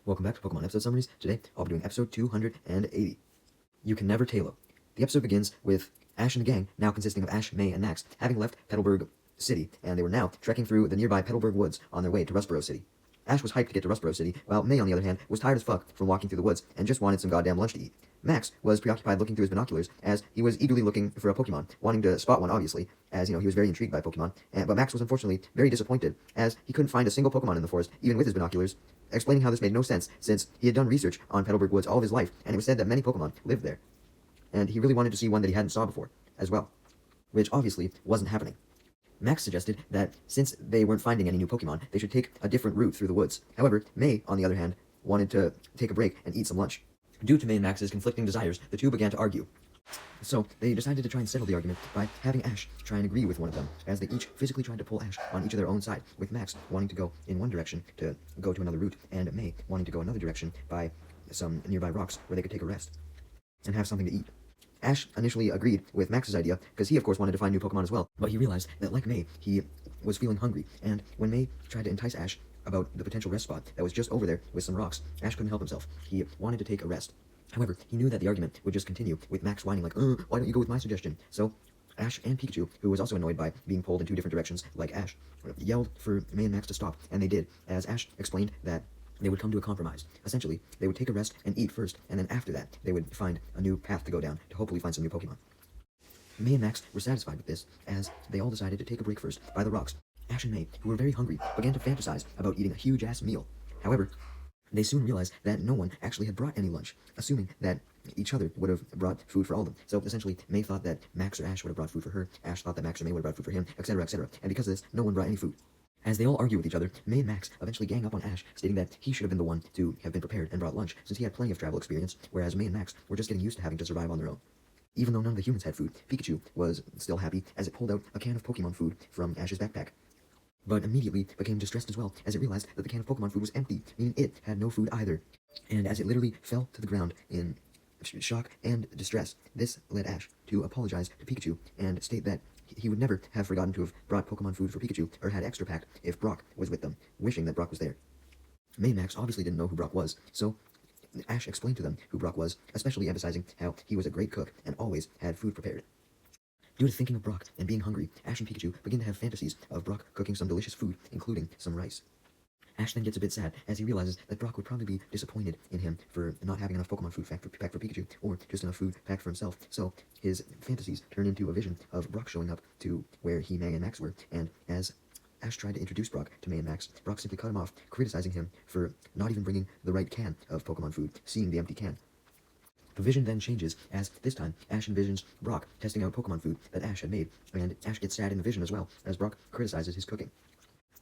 Welcome back to Pokemon episode summaries. Today, I'll be doing episode 280. You Can Never Talo. The episode begins with Ash and the gang, now consisting of Ash, May, and Max, having left Petalburg City, and they were now trekking through the nearby Petalburg Woods on their way to Rustboro City. Ash was hyped to get to Rustboro City, while May, on the other hand, was tired as fuck from walking through the woods and just wanted some goddamn lunch to eat. Max was preoccupied looking through his binoculars as he was eagerly looking for a Pokemon, wanting to spot one, obviously, as, he was very intrigued by Pokemon, but Max was unfortunately very disappointed as he couldn't find a single Pokemon in the forest, even with his binoculars, explaining how this made no sense since he had done research on Petalburg Woods all of his life, and it was said that many Pokemon lived there. And he really wanted to see one that he hadn't saw before, as well, which obviously wasn't happening. Max suggested that since they weren't finding any new Pokemon, they should take a different route through the woods. However, May, on the other hand, wanted to take a break and eat some lunch. Due to May and Max's conflicting desires, the two began to argue. So, they decided to try and settle the argument by having Ash try and agree with one of them, as they each physically tried to pull Ash on each of their own side, with Max wanting to go in one direction to go to another route, and May wanting to go another direction by some nearby rocks where they could take a rest and have something to eat. Ash initially agreed with Max's idea, because he of course wanted to find new Pokemon as well, but he realized that like May, he was feeling hungry, and when May tried to entice Ash about the potential rest spot that was just over there with some rocks, Ash couldn't help himself. He wanted to take a rest. However, he knew that the argument would just continue, with Max whining like, why don't you go with my suggestion? So, Ash and Pikachu, who was also annoyed by being pulled in two different directions, like Ash, yelled for May and Max to stop, and they did, as Ash explained that they would come to a compromise. Essentially, they would take a rest and eat first, and then after that, they would find a new path to go down to hopefully find some new Pokemon. May and Max were satisfied with this, as they all decided to take a break first by the rocks. Ash and May, who were very hungry, began to fantasize about eating a huge-ass meal. However, they soon realized that no one actually had brought any lunch, assuming that each other would have brought food for all of them. So essentially, May thought that Max or Ash would have brought food for her, Ash thought that Max or May would have brought food for him, etc., etc., and because of this, no one brought any food. As they all argue with each other, May and Max eventually gang up on Ash, stating that he should have been the one to have been prepared and brought lunch, since he had plenty of travel experience, whereas May and Max were just getting used to having to survive on their own. Even though none of the humans had food, Pikachu was still happy as it pulled out a can of Pokemon food from Ash's backpack, but immediately became distressed as well, as it realized that the can of Pokemon food was empty, meaning it had no food either. And as it literally fell to the ground in shock and distress, this led Ash to apologize to Pikachu and state that he would never have forgotten to have brought Pokemon food for Pikachu, or had extra packed if Brock was with them, wishing that Brock was there. May and Max obviously didn't know who Brock was, so Ash explained to them who Brock was, especially emphasizing how he was a great cook and always had food prepared. Due to thinking of Brock and being hungry, Ash and Pikachu begin to have fantasies of Brock cooking some delicious food, including some rice. Ash then gets a bit sad as he realizes that Brock would probably be disappointed in him for not having enough Pokemon food packed for Pikachu, or just enough food packed for himself, so his fantasies turn into a vision of Brock showing up to where he, May, and Max were, and as Ash tried to introduce Brock to May and Max, Brock simply cut him off, criticizing him for not even bringing the right can of Pokemon food, seeing the empty can. The vision then changes, as this time Ash envisions Brock testing out Pokemon food that Ash had made, and Ash gets sad in the vision as well, as Brock criticizes his cooking.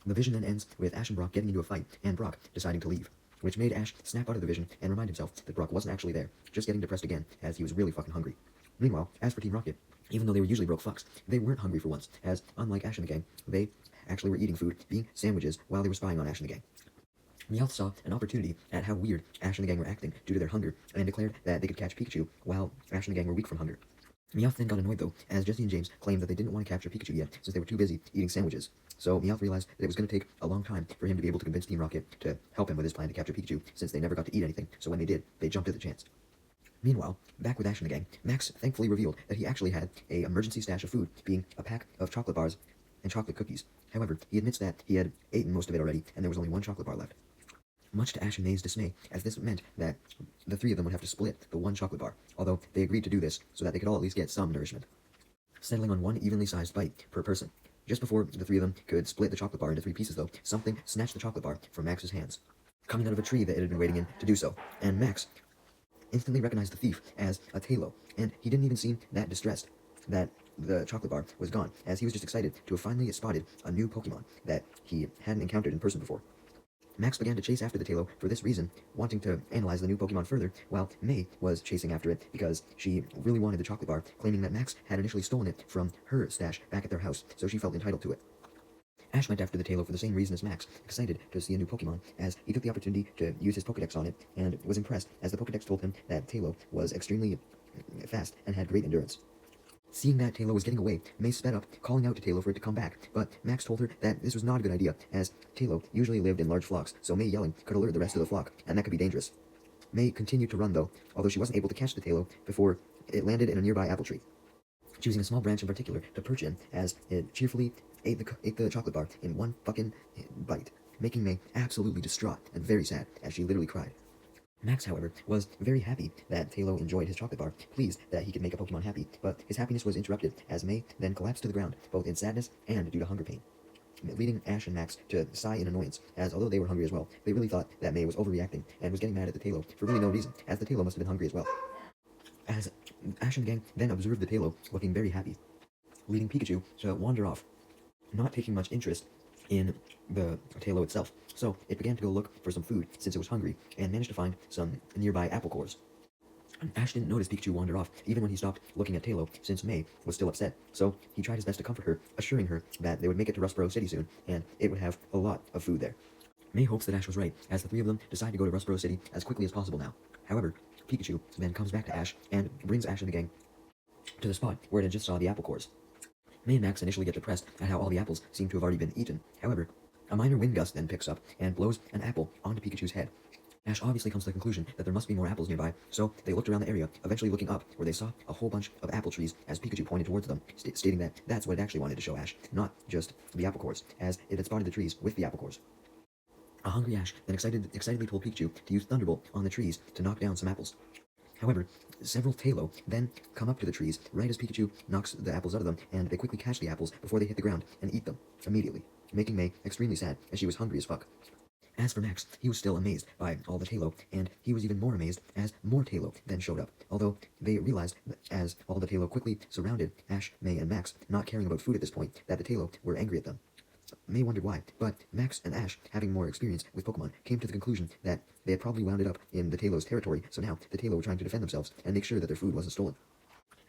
The vision then ends with Ash and Brock getting into a fight, and Brock deciding to leave, which made Ash snap out of the vision and remind himself that Brock wasn't actually there, just getting depressed again, as he was really fucking hungry. Meanwhile, as for Team Rocket, even though they were usually broke fucks, they weren't hungry for once, as unlike Ash and the gang, they actually were eating food, being sandwiches, while they were spying on Ash and the gang. Meowth saw an opportunity at how weird Ash and the gang were acting due to their hunger, and declared that they could catch Pikachu, while Ash and the gang were weak from hunger. Meowth then got annoyed though, as Jesse and James claimed that they didn't want to capture Pikachu yet, since they were too busy eating sandwiches. So Meowth realized that it was going to take a long time for him to be able to convince Team Rocket to help him with his plan to capture Pikachu, since they never got to eat anything, so when they did, they jumped at the chance. Meanwhile, back with Ash and the gang, Max thankfully revealed that he actually had an emergency stash of food, being a pack of chocolate bars and chocolate cookies. However, he admits that he had eaten most of it already, and there was only one chocolate bar left. Much to Ash and May's dismay, as this meant that the three of them would have to split the one chocolate bar, although they agreed to do this so that they could all at least get some nourishment, settling on one evenly sized bite per person. Just before the three of them could split the chocolate bar into 3 pieces though, something snatched the chocolate bar from Max's hands, coming out of a tree that it had been waiting in to do so, and Max instantly recognized the thief as a Talo, and he didn't even seem that distressed that the chocolate bar was gone, as he was just excited to have finally spotted a new Pokemon that he hadn't encountered in person before. Max began to chase after the Talo for this reason, wanting to analyze the new Pokemon further, while May was chasing after it because she really wanted the chocolate bar, claiming that Max had initially stolen it from her stash back at their house, so she felt entitled to it. Ash went after the Talo for the same reason as Max, excited to see a new Pokemon, as he took the opportunity to use his Pokedex on it, and was impressed as the Pokedex told him that Talo was extremely fast and had great endurance. Seeing that Taylor was getting away, May sped up, calling out to Taylor for it to come back, but Max told her that this was not a good idea, as Taylor usually lived in large flocks, so May yelling could alert the rest of the flock, and that could be dangerous. May continued to run, though, although she wasn't able to catch the Taylor before it landed in a nearby apple tree, choosing a small branch in particular to perch in, as it cheerfully ate the chocolate bar in one fucking bite, making May absolutely distraught and very sad, as she literally cried. Max, however, was very happy that Taylor enjoyed his chocolate bar, pleased that he could make a Pokemon happy, but his happiness was interrupted as May then collapsed to the ground, both in sadness and due to hunger pain, leading Ash and Max to sigh in annoyance, as although they were hungry as well, they really thought that May was overreacting and was getting mad at the Taylor for really no reason, as the Taylor must have been hungry as well. As Ash and the gang then observed the Taylor looking very happy, leading Pikachu to wander off, not taking much interest in the Taylor itself. So it began to go look for some food since it was hungry, and managed to find some nearby apple cores. Ash didn't notice Pikachu wander off, even when he stopped looking at Taylor, since May was still upset. So he tried his best to comfort her, assuring her that they would make it to Rustboro City soon, and it would have a lot of food there. May hopes that Ash was right, as the three of them decide to go to Rustboro City as quickly as possible now. However, Pikachu then comes back to Ash and brings Ash and the gang to the spot where it had just saw the apple cores. May and Max initially get depressed at how all the apples seem to have already been eaten. However, a minor wind gust then picks up and blows an apple onto Pikachu's head. Ash obviously comes to the conclusion that there must be more apples nearby, so they looked around the area, eventually looking up, where they saw a whole bunch of apple trees as Pikachu pointed towards them, stating that that's what it actually wanted to show Ash, not just the apple cores, as it had spotted the trees with the apple cores. A hungry Ash then excitedly told Pikachu to use Thunderbolt on the trees to knock down some apples. However, several Tailo then come up to the trees right as Pikachu knocks the apples out of them, and they quickly catch the apples before they hit the ground and eat them immediately, making May extremely sad as she was hungry as fuck. As for Max, he was still amazed by all the Tailo, and he was even more amazed as more Tailo then showed up, although they realized that as all the Tailo quickly surrounded Ash, May, and Max, not caring about food at this point, that the Tailo were angry at them. May wondered why, but Max and Ash, having more experience with Pokemon, came to the conclusion that they had probably wound up in the Tailow's territory, so now the Tailo were trying to defend themselves and make sure that their food wasn't stolen.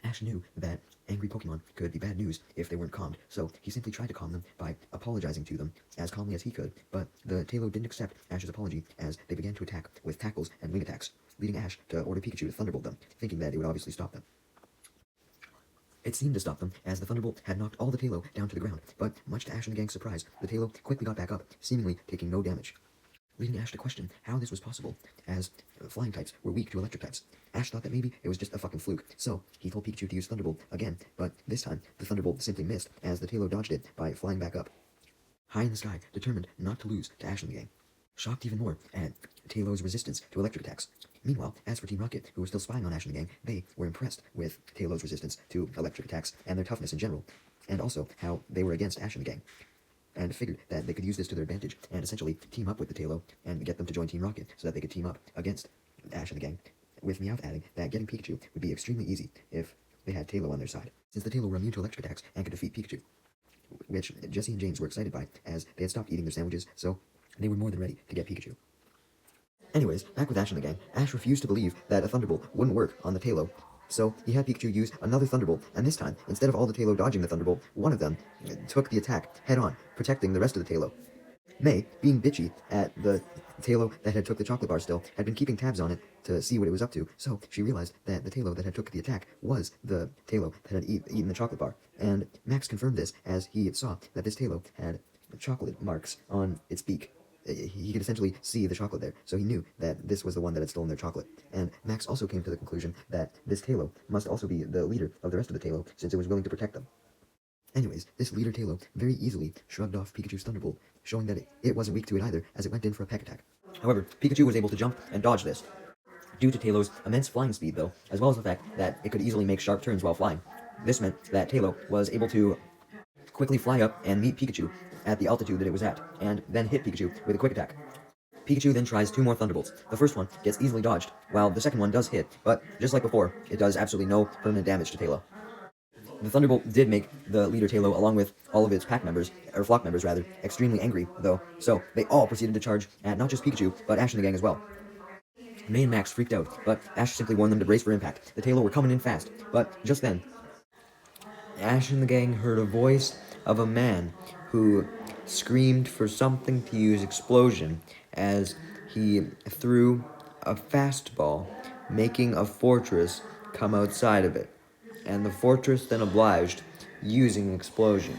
Ash knew that angry Pokemon could be bad news if they weren't calmed, so he simply tried to calm them by apologizing to them as calmly as he could, but the Tailo didn't accept Ash's apology as they began to attack with tackles and wing attacks, leading Ash to order Pikachu to Thunderbolt them, thinking that it would obviously stop them. It seemed to stop them, as the Thunderbolt had knocked all the Tailo down to the ground, but much to Ash and the gang's surprise, the Tailo quickly got back up, seemingly taking no damage, leading Ash to question how this was possible, as flying types were weak to electric types. Ash thought that maybe it was just a fucking fluke, so he told Pikachu to use Thunderbolt again, but this time the Thunderbolt simply missed, as the Tailo dodged it by flying back up, high in the sky, determined not to lose to Ash and the gang. Shocked even more at Tailow's resistance to electric attacks. Meanwhile, as for Team Rocket, who was still spying on Ash and the gang, they were impressed with Tailow's resistance to electric attacks and their toughness in general, and also how they were against Ash and the gang, and figured that they could use this to their advantage and essentially team up with the Tailo and get them to join Team Rocket so that they could team up against Ash and the gang, with Meowth adding that getting Pikachu would be extremely easy if they had Tailo on their side, since the Tailo were immune to electric attacks and could defeat Pikachu, which Jesse and James were excited by, as they had stopped eating their sandwiches, so they were more than ready to get Pikachu. Anyways, back with Ash and the gang, Ash refused to believe that a Thunderbolt wouldn't work on the Tailo, so he had Pikachu use another Thunderbolt, and this time, instead of all the Tailo dodging the Thunderbolt, one of them took the attack head-on, protecting the rest of the Tailo. May, being bitchy at the Tailo that had took the chocolate bar still, had been keeping tabs on it to see what it was up to, so she realized that the Tailo that had took the attack was the Tailo that had eaten the chocolate bar, and Max confirmed this as he saw that this Tailo had chocolate marks on its beak. He could essentially see the chocolate there, so he knew that this was the one that had stolen their chocolate. And Max also came to the conclusion that this Tailo must also be the leader of the rest of the Tailo, since it was willing to protect them. Anyways, this leader Tailo very easily shrugged off Pikachu's Thunderbolt, showing that it wasn't weak to it either, as it went in for a peck attack. However, Pikachu was able to jump and dodge this. Due to Tailow's immense flying speed, though, as well as the fact that it could easily make sharp turns while flying, this meant that Tailo was able to quickly fly up and meet Pikachu at the altitude that it was at, and then hit Pikachu with a quick attack. Pikachu then tries two more Thunderbolts. The first one gets easily dodged, while the second one does hit, but just like before, it does absolutely no permanent damage to Tailo. The Thunderbolt did make the leader Tailo, along with all of its pack members, or flock members rather, extremely angry, though, so they all proceeded to charge at not just Pikachu, but Ash and the gang as well. May and Max freaked out, but Ash simply warned them to brace for impact. The Tailo were coming in fast, but just then, Ash and the gang heard a voice of a man who screamed for something to use explosion as he threw a fastball, making a fortress come outside of it. and the fortress then obliged, using an explosion,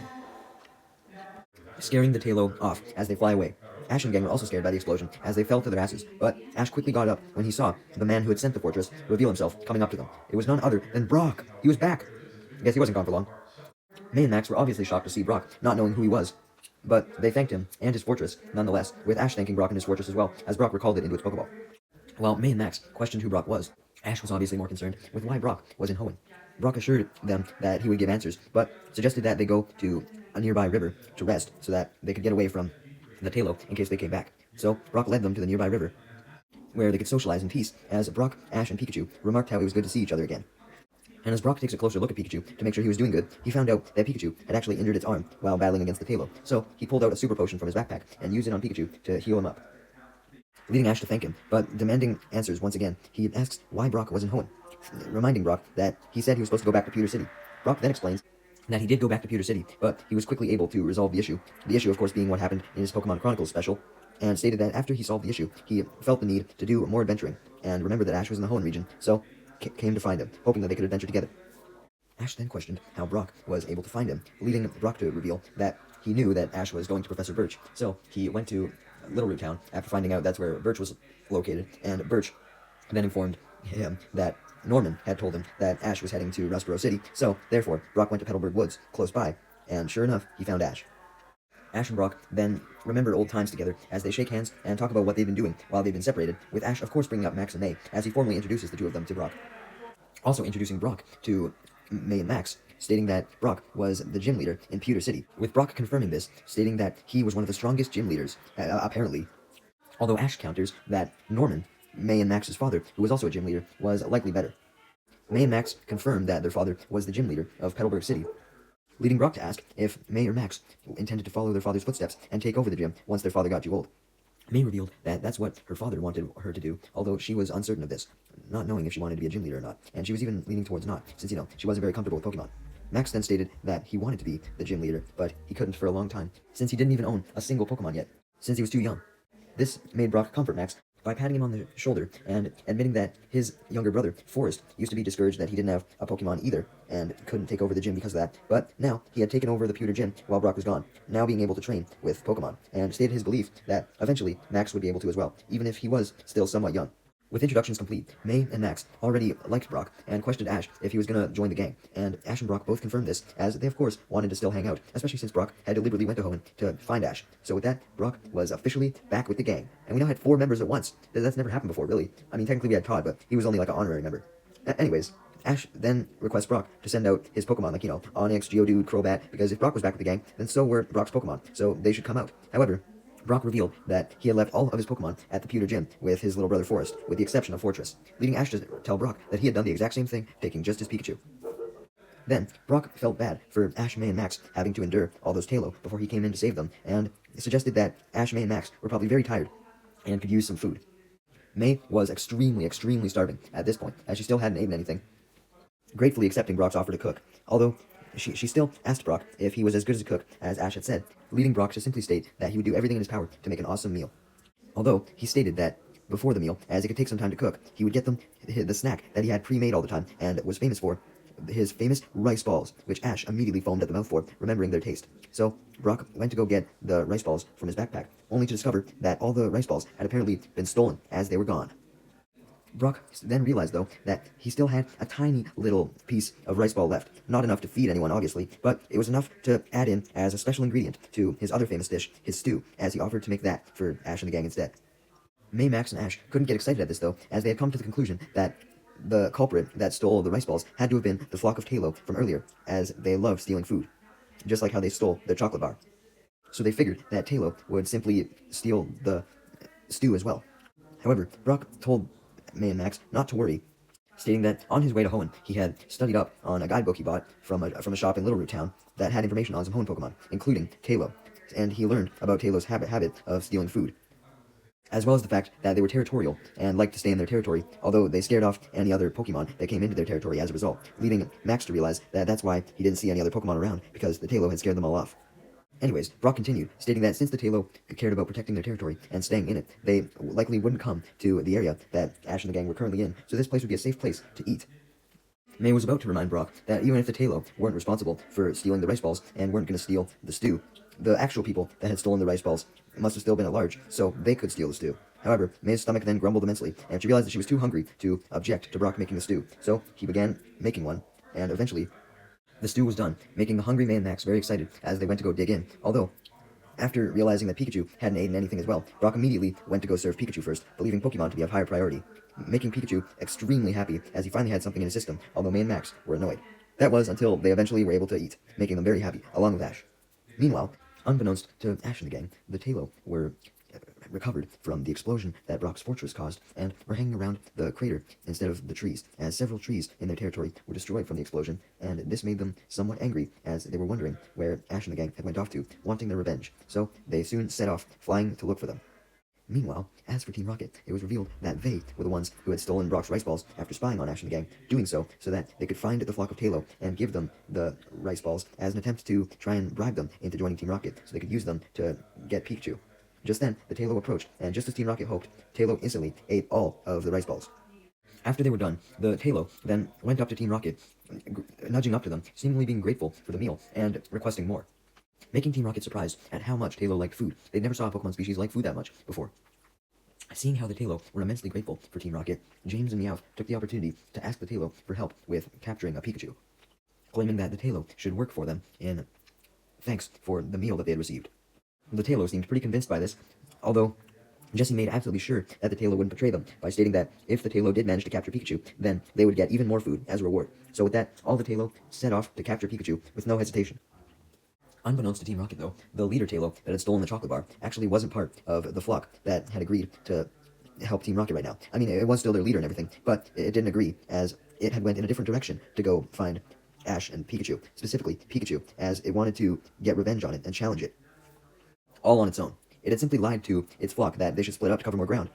scaring the Talo off as they fly away. Ash and the gang were also scared by the explosion as they fell to their asses, but Ash quickly got up when he saw the man who had sent the fortress reveal himself coming up to them. It was none other than Brock. He was back. I guess he wasn't gone for long. May and Max were obviously shocked to see Brock, not knowing who he was. But they thanked him and his fortress, nonetheless, with Ash thanking Brock and his fortress as well, as Brock recalled it into its Pokeball. While May and Max questioned who Brock was, Ash was obviously more concerned with why Brock was in Hoenn. Brock assured them that he would give answers, but suggested that they go to a nearby river to rest so that they could get away from the Talo in case they came back. So Brock led them to the nearby river, where they could socialize in peace, as Brock, Ash, and Pikachu remarked how it was good to see each other again. And as Brock takes a closer look at Pikachu to make sure he was doing good, he found out that Pikachu had actually injured its arm while battling against the Talo. So he pulled out a super potion from his backpack and used it on Pikachu to heal him up, leading Ash to thank him, but demanding answers once again. He asks why Brock was in Hoenn, reminding Brock that he said he was supposed to go back to Pewter City. Brock then explains that he did go back to Pewter City, but he was quickly able to resolve the issue. The issue, of course, being what happened in his Pokemon Chronicles special, and stated that after he solved the issue, he felt the need to do more adventuring, and remembered that Ash was in the Hoenn region, so came to find him, hoping that they could adventure together. Ash then questioned how Brock was able to find him, leading Brock to reveal that he knew that Ash was going to Professor Birch, so he went to Little Root Town after finding out that's where Birch was located, and Birch then informed him that Norman had told him that Ash was heading to Rustboro City, so therefore Brock went to Petalburg Woods, close by, and sure enough, he found Ash. Ash and Brock then remember old times together as they shake hands and talk about what they've been doing while they've been separated, with Ash of course bringing up Max and May as he formally introduces the two of them to Brock. Also introducing Brock to May and Max, stating that Brock was the gym leader in Pewter City, with Brock confirming this, stating that he was one of the strongest gym leaders, apparently. Although Ash counters that Norman, May and Max's father, who was also a gym leader, was likely better. May and Max confirmed that their father was the gym leader of Petalburg City, leading Brock to ask if May or Max intended to follow their father's footsteps and take over the gym once their father got too old. May revealed that that's what her father wanted her to do, although she was uncertain of this, not knowing if she wanted to be a gym leader or not, and she was even leaning towards not, since, she wasn't very comfortable with Pokemon. Max then stated that he wanted to be the gym leader, but he couldn't for a long time, since he didn't even own a single Pokemon yet, since he was too young. This made Brock comfort Max by patting him on the shoulder and admitting that his younger brother, Forrest, used to be discouraged that he didn't have a Pokemon either, and couldn't take over the gym because of that, but now he had taken over the Pewter Gym while Brock was gone, now being able to train with Pokemon, and stated his belief that eventually Max would be able to as well, even if he was still somewhat young. With introductions complete, May and Max already liked Brock and questioned Ash if he was going to join the gang, and Ash and Brock both confirmed this, as they of course wanted to still hang out, especially since Brock had deliberately went to Hoenn to find Ash. So with that, Brock was officially back with the gang, and we now had 4 members at once. That's never happened before, really. I mean, technically we had Todd, but he was only like an honorary member. Anyways, Ash then requests Brock to send out his Pokemon, like, Onix, Geodude, Crobat, because if Brock was back with the gang, then so were Brock's Pokemon, so they should come out. However, Brock revealed that he had left all of his Pokemon at the Pewter Gym with his little brother Forrest, with the exception of Fortress, leading Ash to tell Brock that he had done the exact same thing, taking just his Pikachu. Then, Brock felt bad for Ash, May, and Max having to endure all those Talo before he came in to save them, and suggested that Ash, May, and Max were probably very tired and could use some food. May was extremely starving at this point, as she still hadn't eaten anything, gratefully accepting Brock's offer to cook, although she still asked Brock if he was as good as a cook as Ash had said, leading Brock to simply state that he would do everything in his power to make an awesome meal. Although he stated that before the meal, as it could take some time to cook, he would get them the snack that he had pre-made all the time and was famous for, his famous rice balls, which Ash immediately foamed at the mouth for, remembering their taste. So Brock went to go get the rice balls from his backpack, only to discover that all the rice balls had apparently been stolen as they were gone. Brock then realized, though, that he still had a tiny little piece of rice ball left. Not enough to feed anyone, obviously, but it was enough to add in as a special ingredient to his other famous dish, his stew, as he offered to make that for Ash and the gang instead. May, Max, and Ash couldn't get excited at this, though, as they had come to the conclusion that the culprit that stole the rice balls had to have been the flock of Talo from earlier, as they loved stealing food, just like how they stole their chocolate bar. So they figured that Talo would simply steal the stew as well. However, Brock told May and Max not to worry, stating that on his way to Hoenn, he had studied up on a guidebook he bought from a shop in Little Root Town that had information on some Hoenn Pokemon, including Talo, and he learned about Talo's habit of stealing food, as well as the fact that they were territorial and liked to stay in their territory, although they scared off any other Pokemon that came into their territory as a result, leading Max to realize that that's why he didn't see any other Pokemon around, because the Talo had scared them all off. Anyways, Brock continued, stating that since the Talo cared about protecting their territory and staying in it, they likely wouldn't come to the area that Ash and the gang were currently in, so this place would be a safe place to eat. May was about to remind Brock that even if the Tailo weren't responsible for stealing the rice balls and weren't going to steal the stew, the actual people that had stolen the rice balls must have still been at large, so they could steal the stew. However, May's stomach then grumbled immensely, and she realized that she was too hungry to object to Brock making the stew, so he began making one, and eventually the stew was done, making the hungry May and Max very excited as they went to go dig in, although after realizing that Pikachu hadn't eaten anything as well, Brock immediately went to go serve Pikachu first, believing Pokemon to be of higher priority, making Pikachu extremely happy as he finally had something in his system, although May and Max were annoyed. That was until they eventually were able to eat, making them very happy, along with Ash. Meanwhile, unbeknownst to Ash and the gang, the Tailo were recovered from the explosion that Brock's fortress caused and were hanging around the crater instead of the trees, as several trees in their territory were destroyed from the explosion, and this made them somewhat angry as they were wondering where Ash and the gang had went off to, wanting their revenge, so they soon set off, flying to look for them. Meanwhile, as for Team Rocket, it was revealed that they were the ones who had stolen Brock's rice balls after spying on Ash and the gang, doing so that they could find the flock of Tailo and give them the rice balls as an attempt to try and bribe them into joining Team Rocket so they could use them to get Pikachu. Just then, the Tailo approached, and just as Team Rocket hoped, Tailo instantly ate all of the rice balls. After they were done, the Tailo then went up to Team Rocket, nudging up to them, seemingly being grateful for the meal, and requesting more, making Team Rocket surprised at how much Tailo liked food. They never saw a Pokemon species like food that much before. Seeing how the Tailo were immensely grateful for Team Rocket, James and Meowth took the opportunity to ask the Tailo for help with capturing a Pikachu, claiming that the Tailo should work for them in thanks for the meal that they had received. The Tailo seemed pretty convinced by this, although Jessie made absolutely sure that the Tailo wouldn't betray them by stating that if the Tailo did manage to capture Pikachu, then they would get even more food as a reward. So with that, all the Tailo set off to capture Pikachu with no hesitation. Unbeknownst to Team Rocket, though, the leader Tailo that had stolen the chocolate bar actually wasn't part of the flock that had agreed to help Team Rocket right now. I mean, it was still their leader and everything, but it didn't agree, as it had went in a different direction to go find Ash and Pikachu, specifically Pikachu, as it wanted to get revenge on it and challenge it, all on its own. It had simply lied to its flock that they should split up to cover more ground,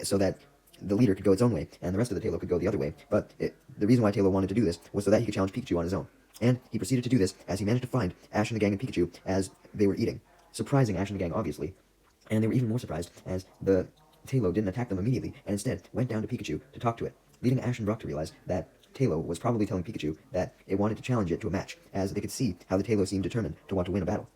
so that the leader could go its own way, and the rest of the Tailo could go the other way, but the reason why Tailo wanted to do this was so that he could challenge Pikachu on his own. And he proceeded to do this as he managed to find Ash and the gang and Pikachu as they were eating, surprising Ash and the gang, obviously. And they were even more surprised as the Tailo didn't attack them immediately, and instead went down to Pikachu to talk to it, leading Ash and Brock to realize that Tailo was probably telling Pikachu that it wanted to challenge it to a match, as they could see how the Tailo seemed determined to want to win a battle.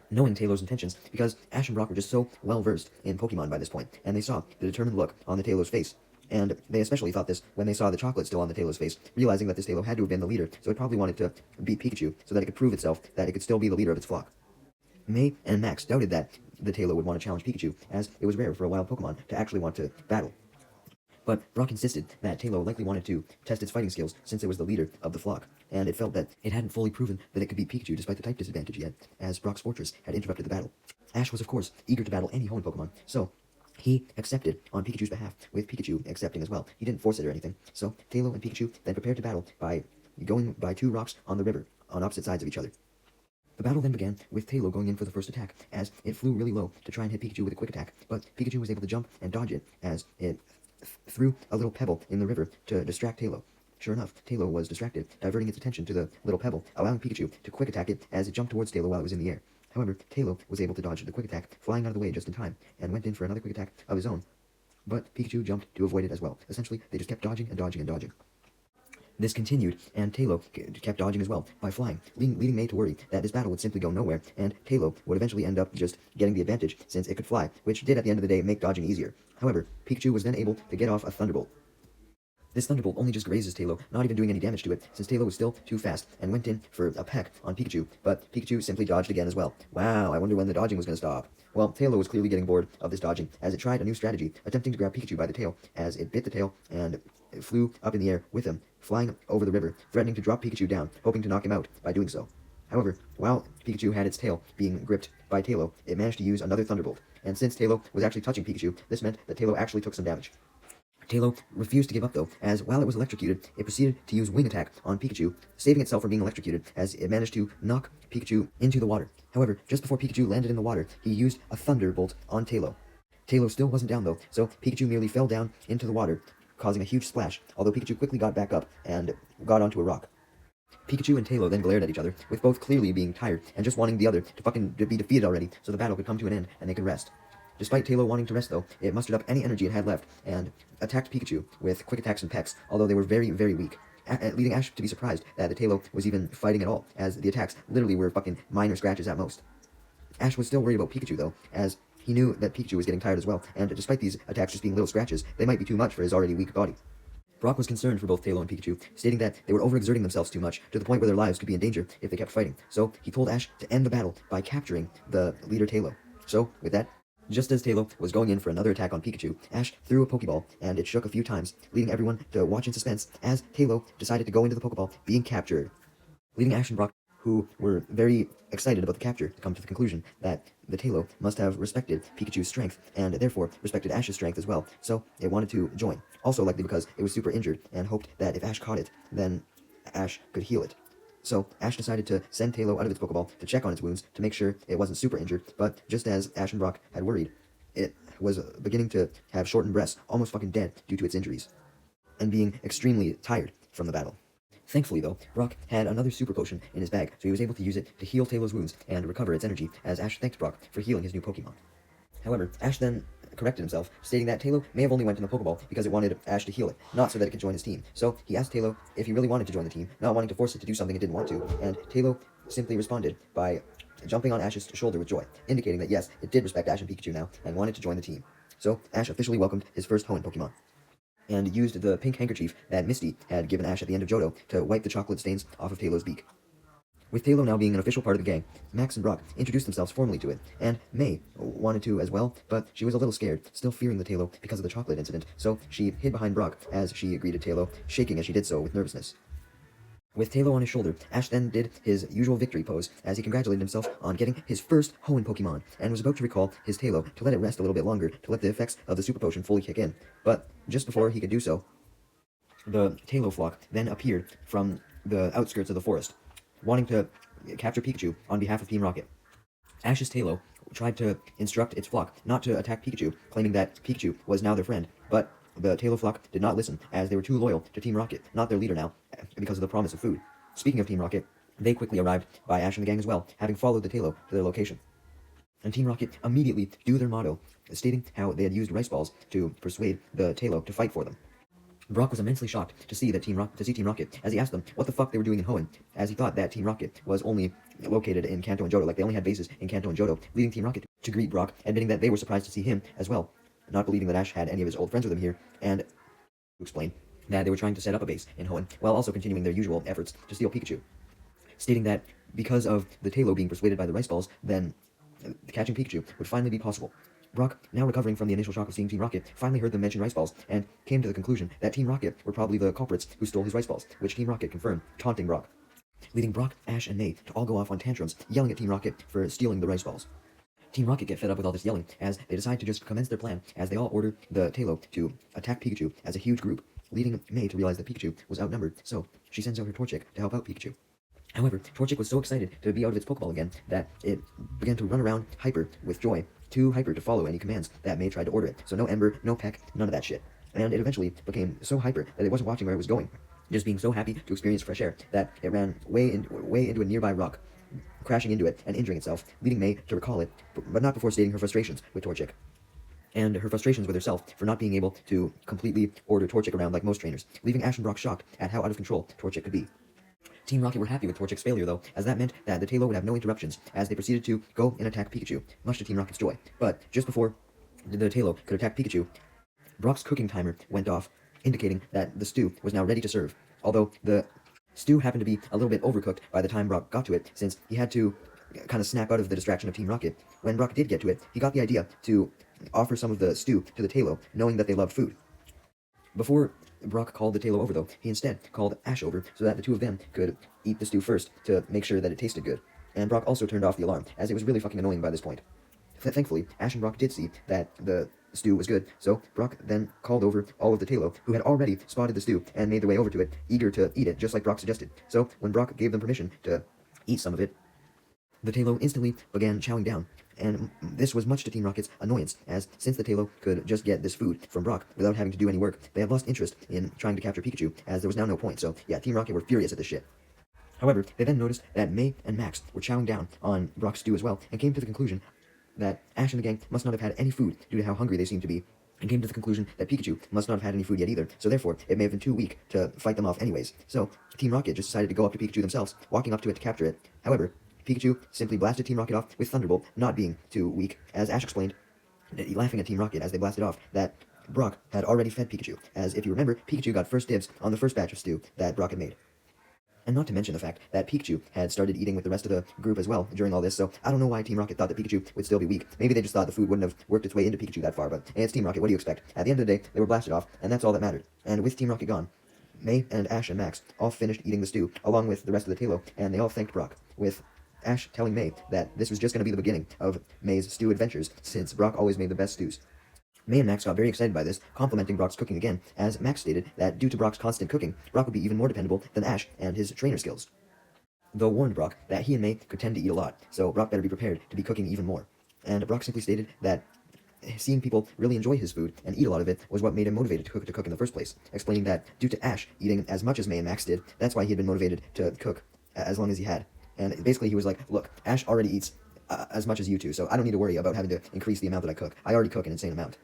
Knowing Tailo's intentions, because Ash and Brock were just so well versed in Pokemon by this point, and they saw the determined look on the Tailo's face. And they especially thought this when they saw the chocolate still on the Tailo's face, realizing that this Tailo had to have been the leader, so it probably wanted to beat Pikachu so that it could prove itself that it could still be the leader of its flock. May and Max doubted that the Tailo would want to challenge Pikachu, as it was rare for a wild Pokemon to actually want to battle. But Brock insisted that Tailo likely wanted to test its fighting skills since it was the leader of the flock, and it felt that it hadn't fully proven that it could beat Pikachu despite the type disadvantage yet, as Brock's fortress had interrupted the battle. Ash was of course eager to battle any Hoenn Pokemon, so he accepted on Pikachu's behalf, with Pikachu accepting as well. He didn't force it or anything, so Tailo and Pikachu then prepared to battle by going by 2 rocks on the river, on opposite sides of each other. The battle then began with Tailo going in for the first attack, as it flew really low to try and hit Pikachu with a quick attack, but Pikachu was able to jump and dodge it, as it threw a little pebble in the river to distract Tailo. Sure enough, Tailo was distracted, diverting its attention to the little pebble, allowing Pikachu to quick attack it as it jumped towards Tailo while it was in the air. However, Tailo was able to dodge the quick attack, flying out of the way just in time, and went in for another quick attack of his own. But Pikachu jumped to avoid it as well. Essentially, they just kept dodging and dodging and dodging. This continued, and Tailo kept dodging as well, by flying, leading May to worry that this battle would simply go nowhere, and Tailo would eventually end up just getting the advantage, since it could fly, which did at the end of the day make dodging easier. However, Pikachu was then able to get off a Thunderbolt. This Thunderbolt only just grazes Tailo, not even doing any damage to it, since Tailo was still too fast, and went in for a peck on Pikachu, but Pikachu simply dodged again as well. Wow, I wonder when the dodging was going to stop. Well, Tailo was clearly getting bored of this dodging, as it tried a new strategy, attempting to grab Pikachu by the tail, as it bit the tail, and it flew up in the air with him, flying over the river, threatening to drop Pikachu down, hoping to knock him out by doing so. However, while Pikachu had its tail being gripped by Tailo, it managed to use another Thunderbolt, and since Tailo was actually touching Pikachu, this meant that Tailo actually took some damage. Tailo refused to give up though, as while it was electrocuted, it proceeded to use Wing Attack on Pikachu, saving itself from being electrocuted, as it managed to knock Pikachu into the water. However, just before Pikachu landed in the water, he used a Thunderbolt on Tailo. Tailo still wasn't down though, so Pikachu merely fell down into the water, causing a huge splash, although Pikachu quickly got back up and got onto a rock. Pikachu and Tailo then glared at each other, with both clearly being tired and just wanting the other to be defeated already, so the battle could come to an end and they could rest. Despite Tailo wanting to rest though, it mustered up any energy it had left, and attacked Pikachu with quick attacks and pecks, although they were very, very weak. leading Ash to be surprised that the Tailo was even fighting at all, as the attacks literally were fucking minor scratches at most. Ash was still worried about Pikachu, though, as he knew that Pikachu was getting tired as well, and despite these attacks just being little scratches, they might be too much for his already weak body. Brock was concerned for both Tailo and Pikachu, stating that they were overexerting themselves too much, to the point where their lives could be in danger if they kept fighting. So he told Ash to end the battle by capturing the leader Tailo. So, with that, just as Tailo was going in for another attack on Pikachu, Ash threw a Pokeball, and it shook a few times, leading everyone to watch in suspense as Tailo decided to go into the Pokeball, being captured. Leading Ash and Brock, who were very excited about the capture, to come to the conclusion that the Tailo must have respected Pikachu's strength, and therefore respected Ash's strength as well, so it wanted to join. Also likely because it was super injured, and hoped that if Ash caught it, then Ash could heal it. So, Ash decided to send Tailo out of its Pokeball to check on its wounds to make sure it wasn't super injured, but just as Ash and Brock had worried, it was beginning to have shortened breaths, almost fucking dead due to its injuries, and being extremely tired from the battle. Thankfully, though, Brock had another super potion in his bag, so he was able to use it to heal Tailo's wounds and recover its energy, as Ash thanked Brock for healing his new Pokemon. However, Ash then corrected himself, stating that Tailo may have only went in the Pokeball because it wanted Ash to heal it, not so that it could join his team. So he asked Tailo if he really wanted to join the team, not wanting to force it to do something it didn't want to, and Tailo simply responded by jumping on Ash's shoulder with joy, indicating that yes, it did respect Ash and Pikachu now, and wanted to join the team. So Ash officially welcomed his first Hoenn Pokemon, and used the pink handkerchief that Misty had given Ash at the end of Johto to wipe the chocolate stains off of Tailo's beak. With Tailo now being an official part of the gang, Max and Brock introduced themselves formally to it, and May wanted to as well, but she was a little scared, still fearing the Tailo because of the chocolate incident, so she hid behind Brock as she greeted Tailo, shaking as she did so with nervousness. With Tailo on his shoulder, Ash then did his usual victory pose as he congratulated himself on getting his first Hoenn Pokemon, and was about to recall his Tailo to let it rest a little bit longer to let the effects of the Super Potion fully kick in. But just before he could do so, the Tailo flock then appeared from the outskirts of the forest, wanting to capture Pikachu on behalf of Team Rocket. Ash's Tailo tried to instruct its flock not to attack Pikachu, claiming that Pikachu was now their friend, but the Tailo flock did not listen, as they were too loyal to Team Rocket, not their leader now, because of the promise of food. Speaking of Team Rocket, they quickly arrived by Ash and the gang as well, having followed the Tailo to their location. And Team Rocket immediately do their motto, stating how they had used rice balls to persuade the Tailo to fight for them. Brock was immensely shocked to see Team Rocket, as he asked them what the fuck they were doing in Hoenn, as he thought that Team Rocket was only located in Kanto and Johto, like they only had bases in Kanto and Johto, leading Team Rocket to greet Brock, admitting that they were surprised to see him as well, not believing that Ash had any of his old friends with him here, and to explain that they were trying to set up a base in Hoenn, while also continuing their usual efforts to steal Pikachu, stating that because of the Tailo being persuaded by the rice balls, then catching Pikachu would finally be possible. Brock, now recovering from the initial shock of seeing Team Rocket, finally heard them mention rice balls, and came to the conclusion that Team Rocket were probably the culprits who stole his rice balls, which Team Rocket confirmed, taunting Brock, leading Brock, Ash, and May to all go off on tantrums, yelling at Team Rocket for stealing the rice balls. Team Rocket get fed up with all this yelling, as they decide to just commence their plan, as they all order the Tailo to attack Pikachu as a huge group, leading May to realize that Pikachu was outnumbered, so she sends out her Torchic to help out Pikachu. However, Torchic was so excited to be out of its Pokeball again that it began to run around hyper with joy, too hyper to follow any commands that May tried to order it. So no Ember, no Peck, none of that shit. And it eventually became so hyper that it wasn't watching where it was going, just being so happy to experience fresh air that it ran way into a nearby rock, crashing into it and injuring itself, leading May to recall it, but not before stating her frustrations with Torchic, and her frustrations with herself for not being able to completely order Torchic around like most trainers, leaving Ash and Brock shocked at how out of control Torchic could be. Team Rocket were happy with Torchic's failure, though, as that meant that the Tailo would have no interruptions, as they proceeded to go and attack Pikachu, much to Team Rocket's joy. But just before the Tailo could attack Pikachu, Brock's cooking timer went off, indicating that the stew was now ready to serve, although the stew happened to be a little bit overcooked by the time Brock got to it, since he had to kind of snap out of the distraction of Team Rocket. When Brock did get to it, he got the idea to offer some of the stew to the Tailo, knowing that they loved food. Before Brock called the Tailo over, though, he instead called Ash over so that the two of them could eat the stew first to make sure that it tasted good. And Brock also turned off the alarm, as it was really fucking annoying by this point. Thankfully, Ash and Brock did see that the stew was good, so Brock then called over all of the Tailo, who had already spotted the stew and made their way over to it, eager to eat it, just like Brock suggested. So, when Brock gave them permission to eat some of it, the Tailo instantly began chowing down, and this was much to Team Rocket's annoyance, as since the Tailo could just get this food from Brock without having to do any work, they had lost interest in trying to capture Pikachu, as there was now no point, so yeah, Team Rocket were furious at this shit. However, they then noticed that May and Max were chowing down on Brock's stew as well, and came to the conclusion that Ash and the gang must not have had any food due to how hungry they seemed to be, and came to the conclusion that Pikachu must not have had any food yet either, so therefore it may have been too weak to fight them off anyways. So Team Rocket just decided to go up to Pikachu themselves, walking up to it to capture it. However, Pikachu simply blasted Team Rocket off with Thunderbolt, not being too weak, as Ash explained, laughing at Team Rocket as they blasted off, that Brock had already fed Pikachu, as if you remember, Pikachu got first dibs on the first batch of stew that Brock had made. And not to mention the fact that Pikachu had started eating with the rest of the group as well during all this, so I don't know why Team Rocket thought that Pikachu would still be weak. Maybe they just thought the food wouldn't have worked its way into Pikachu that far, but hey, it's Team Rocket, what do you expect? At the end of the day, they were blasted off, and that's all that mattered. And with Team Rocket gone, May and Ash and Max all finished eating the stew, along with the rest of the Talo, and they all thanked Brock, with Ash telling May that this was just going to be the beginning of May's stew adventures, since Brock always made the best stews. May and Max got very excited by this, complimenting Brock's cooking again, as Max stated that due to Brock's constant cooking, Brock would be even more dependable than Ash and his trainer skills. Though warned Brock that he and May could tend to eat a lot, so Brock better be prepared to be cooking even more. And Brock simply stated that seeing people really enjoy his food and eat a lot of it was what made him motivated to cook in the first place, explaining that due to Ash eating as much as May and Max did, that's why he had been motivated to cook as long as he had. And basically he was like, look, Ash already eats as much as you two, so I don't need to worry about having to increase the amount that I cook. I already cook an insane amount.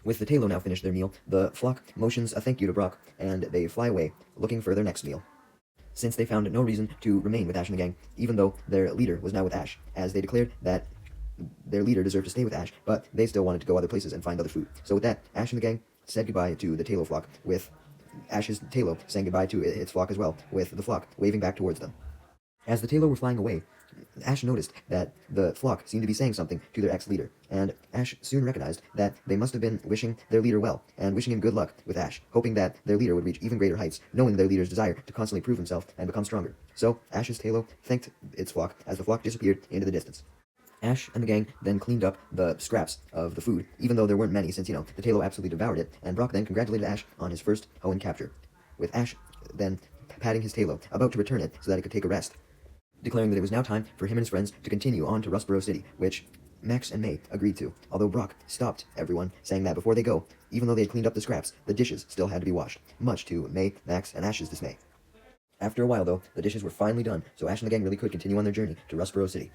With the Talo now finished their meal, the flock motions a thank you to Brock, and they fly away, looking for their next meal. Since they found no reason to remain with Ash and the gang, even though their leader was now with Ash, as they declared that their leader deserved to stay with Ash, but they still wanted to go other places and find other food. So with that, Ash and the gang said goodbye to the Talo flock, with Ash's Talo saying goodbye to its flock as well, with the flock waving back towards them. As the Talo were flying away, Ash noticed that the flock seemed to be saying something to their ex-leader, and Ash soon recognized that they must have been wishing their leader well, and wishing him good luck with Ash, hoping that their leader would reach even greater heights, knowing their leader's desire to constantly prove himself and become stronger. So, Ash's Talo thanked its flock as the flock disappeared into the distance. Ash and the gang then cleaned up the scraps of the food, even though there weren't many, since, the Talo absolutely devoured it, and Brock then congratulated Ash on his first Hoenn capture, with Ash then patting his Talo, about to return it so that it could take a rest, declaring that it was now time for him and his friends to continue on to Rustboro City, which Max and May agreed to, although Brock stopped everyone, saying that before they go, even though they had cleaned up the scraps, the dishes still had to be washed, much to May, Max, and Ash's dismay. After a while, though, the dishes were finally done, so Ash and the gang really could continue on their journey to Rustboro City.